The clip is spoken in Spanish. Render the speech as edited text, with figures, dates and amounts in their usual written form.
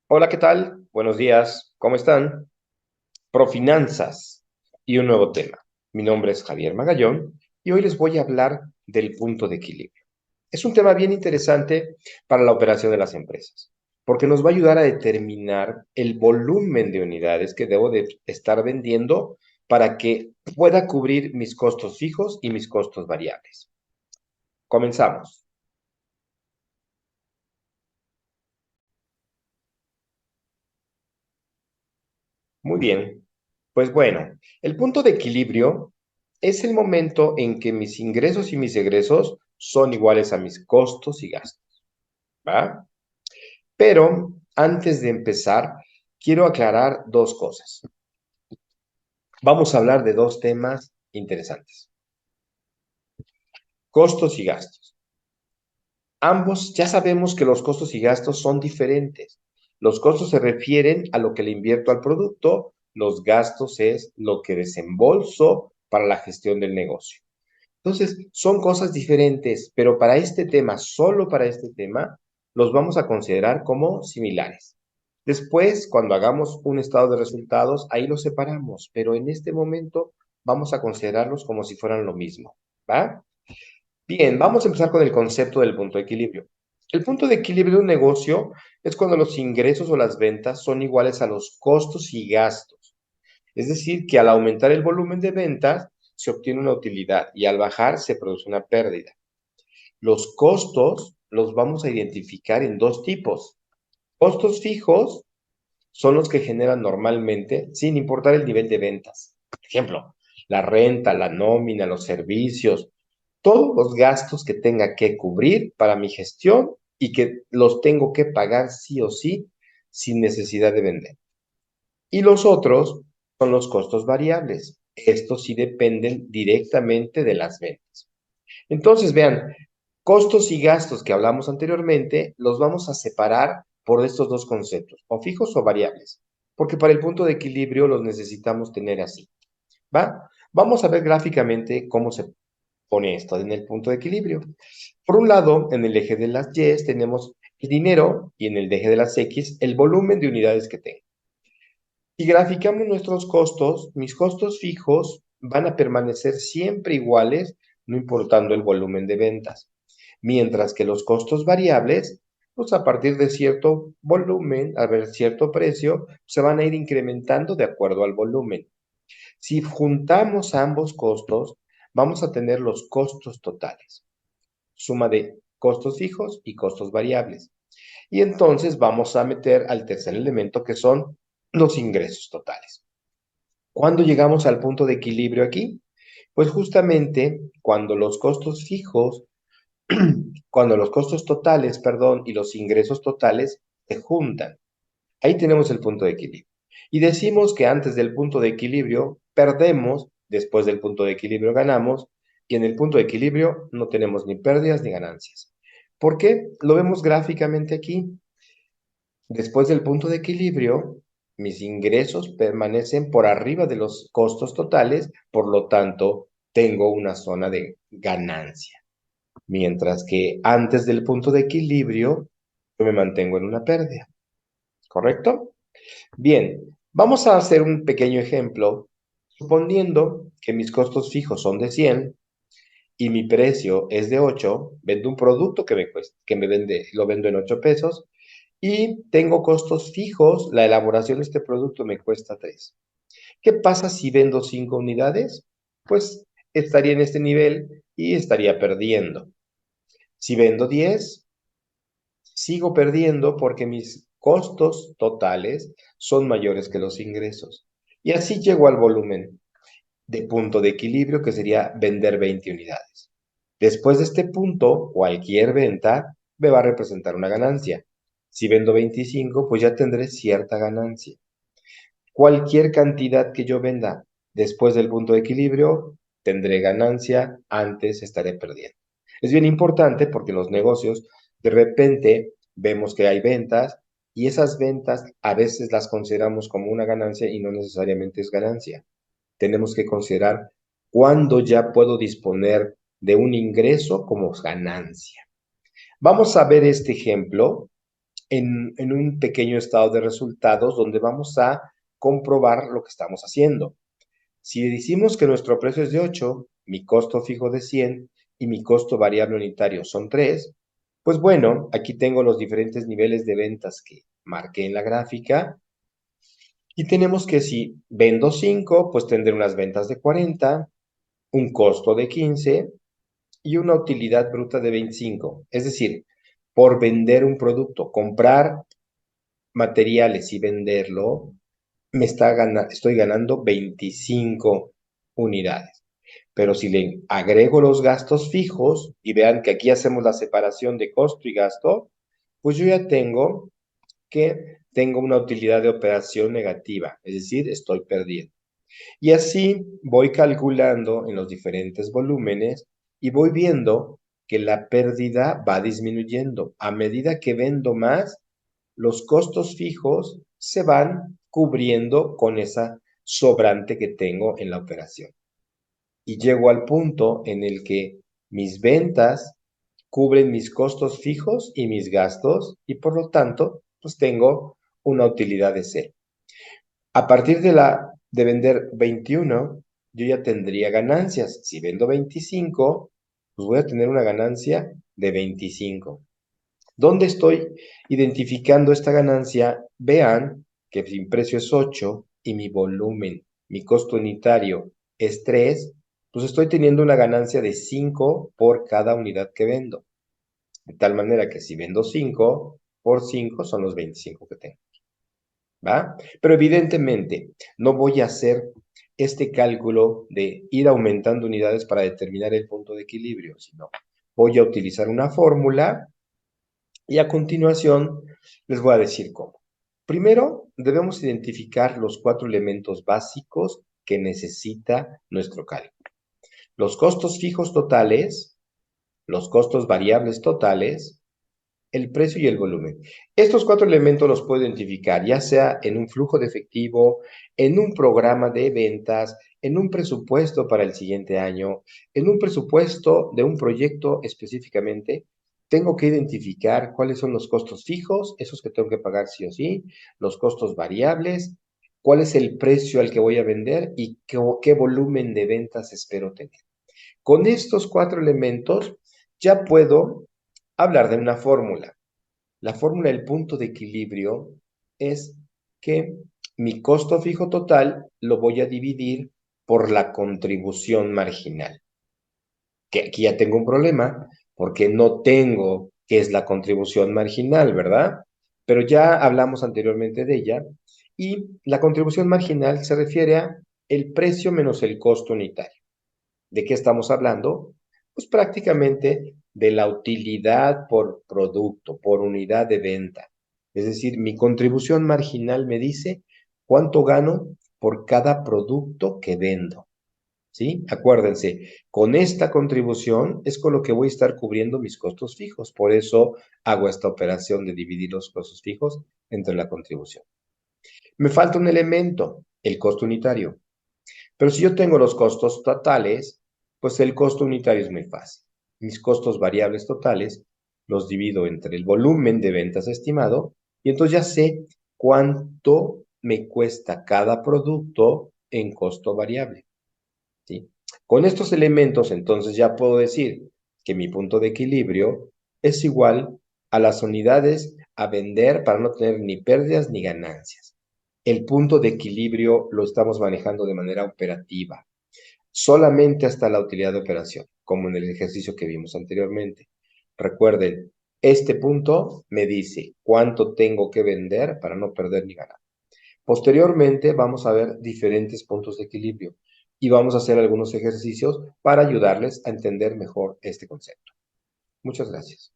Hola, ¿qué tal? Buenos días, ¿cómo están? Profinanzas y un nuevo tema. Mi nombre es Javier Magallón y hoy les voy a hablar del punto de equilibrio. Es un tema bien interesante para la operación de las empresas, porque nos va a ayudar a determinar el volumen de unidades que debo de estar vendiendo para que pueda cubrir mis costos fijos y mis costos variables. Comenzamos. Muy bien. Pues bueno, el punto de equilibrio es el momento en que mis ingresos y mis egresos son iguales a mis costos y gastos, ¿va? Pero antes de empezar, quiero aclarar dos cosas. Vamos a hablar de dos temas interesantes. Costos y gastos. Ambos ya sabemos que los costos y gastos son diferentes. Los costos se refieren a lo que le invierto al producto, los gastos es lo que desembolso para la gestión del negocio. Entonces, son cosas diferentes, pero para este tema, solo para este tema, los vamos a considerar como similares. Después, cuando hagamos un estado de resultados, ahí los separamos, pero en este momento vamos a considerarlos como si fueran lo mismo, ¿va? Bien, vamos a empezar con el concepto del punto de equilibrio. El punto de equilibrio de un negocio es cuando los ingresos o las ventas son iguales a los costos y gastos. Es decir, que al aumentar el volumen de ventas se obtiene una utilidad y al bajar se produce una pérdida. Los costos los vamos a identificar en dos tipos. Costos fijos son los que generan normalmente sin importar el nivel de ventas. Por ejemplo, la renta, la nómina, los servicios, todos los gastos que tenga que cubrir para mi gestión y que los tengo que pagar sí o sí sin necesidad de vender. Y los otros son los costos variables. Estos sí dependen directamente de las ventas. Entonces, vean, costos y gastos que hablamos anteriormente los vamos a separar por estos dos conceptos, o fijos o variables, porque para el punto de equilibrio los necesitamos tener así, ¿va? Vamos a ver gráficamente cómo se pone esto en el punto de equilibrio. Por un lado, en el eje de las Y tenemos el dinero y en el eje de las X el volumen de unidades que tengo. Si graficamos nuestros costos, mis costos fijos van a permanecer siempre iguales, no importando el volumen de ventas, mientras que los costos variables, pues a partir de cierto volumen, a ver cierto precio, se van a ir incrementando de acuerdo al volumen. Si juntamos ambos costos, vamos a tener los costos totales, suma de costos fijos y costos variables. Y entonces vamos a meter al tercer elemento que son los ingresos totales. ¿Cuándo llegamos al punto de equilibrio aquí? Pues justamente cuando los costos fijos, cuando los costos totales, perdón, y los ingresos totales se juntan. Ahí tenemos el punto de equilibrio. Y decimos que antes del punto de equilibrio perdemos, después del punto de equilibrio ganamos, y en el punto de equilibrio no tenemos ni pérdidas ni ganancias. ¿Por qué? Lo vemos gráficamente aquí. Después del punto de equilibrio, mis ingresos permanecen por arriba de los costos totales, por lo tanto, tengo una zona de ganancia. Mientras que antes del punto de equilibrio, yo me mantengo en una pérdida. ¿Correcto? Bien, vamos a hacer un pequeño ejemplo. Suponiendo que mis costos fijos son de 100 y mi precio es de 8, vendo un producto que me cuesta, que me vende, lo vendo en 8 pesos y tengo costos fijos, la elaboración de este producto me cuesta 3. ¿Qué pasa si vendo 5 unidades? Pues estaría en este nivel y estaría perdiendo. Si vendo 10, sigo perdiendo porque mis costos totales son mayores que los ingresos. Y así llego al volumen de punto de equilibrio que sería vender 20 unidades. Después de este punto, cualquier venta me va a representar una ganancia. Si vendo 25, pues ya tendré cierta ganancia. Cualquier cantidad que yo venda después del punto de equilibrio, tendré ganancia, antes estaré perdiendo. Es bien importante porque los negocios, de repente, vemos que hay ventas y esas ventas a veces las consideramos como una ganancia y no necesariamente es ganancia. Tenemos que considerar cuándo ya puedo disponer de un ingreso como ganancia. Vamos a ver este ejemplo en un pequeño estado de resultados donde vamos a comprobar lo que estamos haciendo. Si decimos que nuestro precio es de 8, mi costo fijo de 100 y mi costo variable unitario son 3, pues bueno, aquí tengo los diferentes niveles de ventas que marqué en la gráfica y tenemos que si vendo 5, pues tendré unas ventas de 40, un costo de 15 y una utilidad bruta de 25. Es decir, por vender un producto, comprar materiales y venderlo, estoy ganando 25 unidades. Pero si le agrego los gastos fijos, y vean que aquí hacemos la separación de costo y gasto, pues yo ya tengo una utilidad de operación negativa, es decir, estoy perdiendo. Y así voy calculando en los diferentes volúmenes y voy viendo que la pérdida va disminuyendo. A medida que vendo más, los costos fijos se van cubriendo con esa sobrante que tengo en la operación. Y llego al punto en el que mis ventas cubren mis costos fijos y mis gastos y por lo tanto, pues tengo una utilidad de cero. A partir de vender 21, yo ya tendría ganancias. Si vendo 25, pues voy a tener una ganancia de 25. ¿Dónde estoy identificando esta ganancia? Vean que mi precio es 8 y mi volumen, mi costo unitario es 3, pues estoy teniendo una ganancia de 5 por cada unidad que vendo. De tal manera que si vendo 5 por 5 son los 25 que tengo. ¿Va? Pero evidentemente no voy a hacer este cálculo de ir aumentando unidades para determinar el punto de equilibrio, sino voy a utilizar una fórmula y a continuación les voy a decir cómo. Primero, debemos identificar los 4 elementos básicos que necesita nuestro cálculo. Los costos fijos totales, los costos variables totales, el precio y el volumen. Estos 4 elementos los puedo identificar, ya sea en un flujo de efectivo, en un programa de ventas, en un presupuesto para el siguiente año, en un presupuesto de un proyecto específicamente. Tengo que identificar cuáles son los costos fijos, esos que tengo que pagar sí o sí, los costos variables, cuál es el precio al que voy a vender y qué volumen de ventas espero tener. Con estos 4 elementos ya puedo hablar de una fórmula. La fórmula del punto de equilibrio es que mi costo fijo total lo voy a dividir por la contribución marginal. Que aquí ya tengo un problema porque no tengo qué es la contribución marginal, ¿verdad? Pero ya hablamos anteriormente de ella y la contribución marginal se refiere a el precio menos el costo unitario. ¿De qué estamos hablando? Pues prácticamente de la utilidad por producto, por unidad de venta. Es decir, mi contribución marginal me dice cuánto gano por cada producto que vendo. ¿Sí? Acuérdense, con esta contribución es con lo que voy a estar cubriendo mis costos fijos. Por eso hago esta operación de dividir los costos fijos entre la contribución. Me falta un elemento, el costo unitario. Pero si yo tengo los costos totales, pues el costo unitario es muy fácil. Mis costos variables totales los divido entre el volumen de ventas estimado y entonces ya sé cuánto me cuesta cada producto en costo variable. ¿Sí? Con estos elementos, entonces ya puedo decir que mi punto de equilibrio es igual a las unidades a vender para no tener ni pérdidas ni ganancias. El punto de equilibrio lo estamos manejando de manera operativa, solamente hasta la utilidad de operación, como en el ejercicio que vimos anteriormente. Recuerden, este punto me dice cuánto tengo que vender para no perder ni ganar. Posteriormente vamos a ver diferentes puntos de equilibrio y vamos a hacer algunos ejercicios para ayudarles a entender mejor este concepto. Muchas gracias.